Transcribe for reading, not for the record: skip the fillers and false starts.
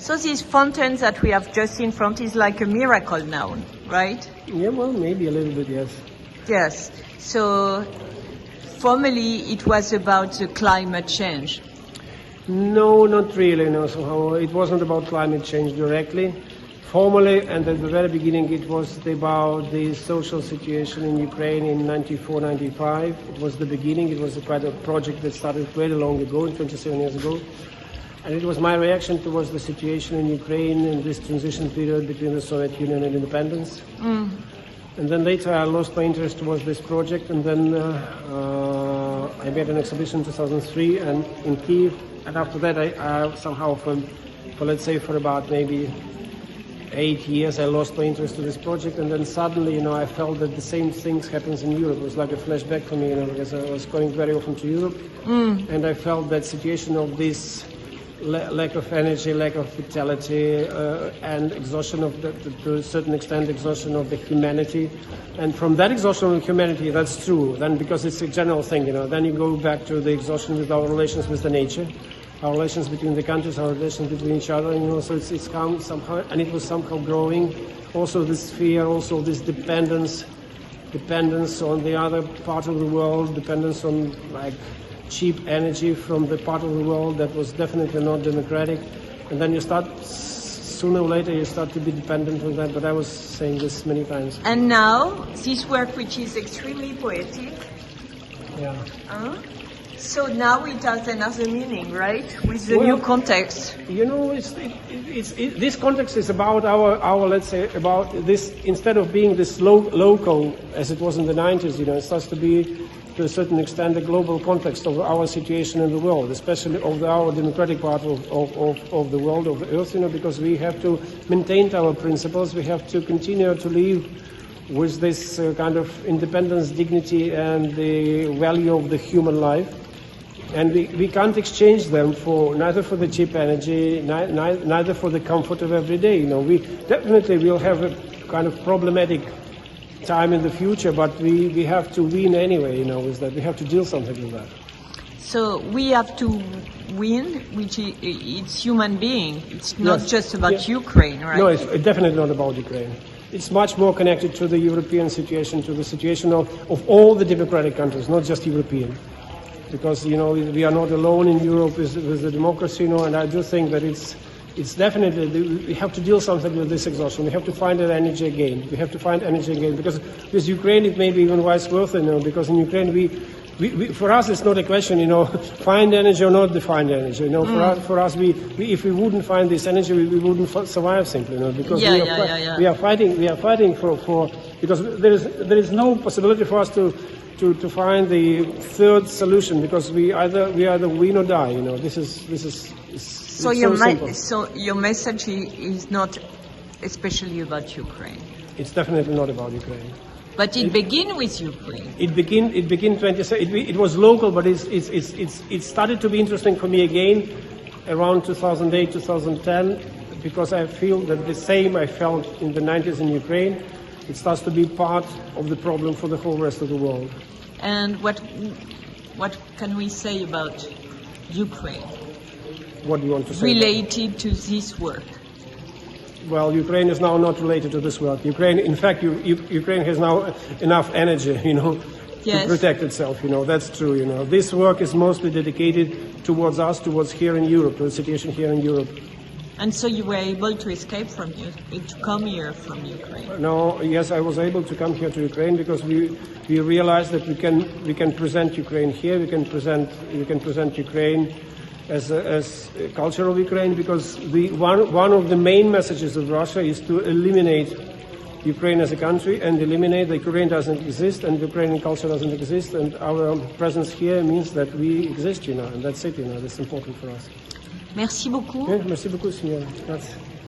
So this fountain that we have just in front is like a miracle now, right? Yeah, well, maybe a little bit, yes. Yes. So formerly it was about the climate change. No, not really. No, somehow it wasn't about climate change directly. Formally, and at the very beginning, it was about the social situation in Ukraine in 94-95. It was the beginning. It was quite a project that started very long ago, 27 years ago. And it was my reaction towards the situation in Ukraine in this transition period between the Soviet Union and independence. And then later I lost my interest towards this project, and then I made an exhibition in 2003 and in Kyiv. And after that, I somehow, for about maybe 8 years, I lost my interest in this project, and then suddenly, I felt that the same things happens in Europe. It was like a flashback for me, because I was going very often to Europe, and I felt that situation of this lack of energy, lack of vitality, and exhaustion of to a certain extent, exhaustion of the humanity. And from that exhaustion of humanity, that's true. Then, because it's a general thing, then you go back to the exhaustion with our relations with the nature, our relations between the countries, our relations between each other, so it's come somehow, and it was somehow growing. Also this fear, also this dependence on the other part of the world, dependence on cheap energy from the part of the world that was definitely not democratic. And then sooner or later you start to be dependent on that, but I was saying this many times. And now, this work, which is extremely poetic, so now it has another meaning, right? With the new context. This context is about our let's say, about this, instead of being this local, as it was in the 90s, it starts to be, to a certain extent, a global context of our situation in the world, especially of our democratic part of the world, of the earth, because we have to maintain our principles, we have to continue to live with this kind of independence, dignity, and the value of the human life. And we can't exchange them neither for the cheap energy, neither for the comfort of every day. We definitely will have a kind of problematic time in the future, but we have to win anyway, with that. We have to deal something with that. So we have to win, which it's human being. It's not just about Ukraine, right? No, it's definitely not about Ukraine. It's much more connected to the European situation, to the situation of all the democratic countries, not just European. Because, we are not alone in Europe with the democracy, and I do think that it's definitely, we have to deal something with this exhaustion. We have to find that energy again. We have to find energy again, because with Ukraine it may be even vice versa, because in Ukraine we for us it's not a question, find energy or not find energy. For us, if we wouldn't find this energy, we wouldn't survive simply, because we are fighting for because there is no possibility for us to find the third solution, because we either win or die. This is. So your message is not especially about Ukraine. It's definitely not about Ukraine. But it began with Ukraine. It began 27. It was local, but it started to be interesting for me again around 2008, 2010, because I feel that the same I felt in the 90s in Ukraine. It starts to be part of the problem for the whole rest of the world. And what can we say about Ukraine? What do you want to say? Related to this work? Well, Ukraine is now not related to this work. Ukraine, in fact, Ukraine has now enough energy, to protect itself. That's true. This work is mostly dedicated towards us, towards here in Europe, to the situation here in Europe. And so you were able to escape from to come here from Ukraine? No, yes, I was able to come here to Ukraine because we realized that we can present Ukraine here. We can present Ukraine as a culture of Ukraine, because one of the main messages of Russia is to eliminate Ukraine as a country and eliminate that Ukraine doesn't exist and Ukrainian culture doesn't exist, and our presence here means that we exist, and that's it. That's important for us. Merci beaucoup. Merci beaucoup, signora. Grazie.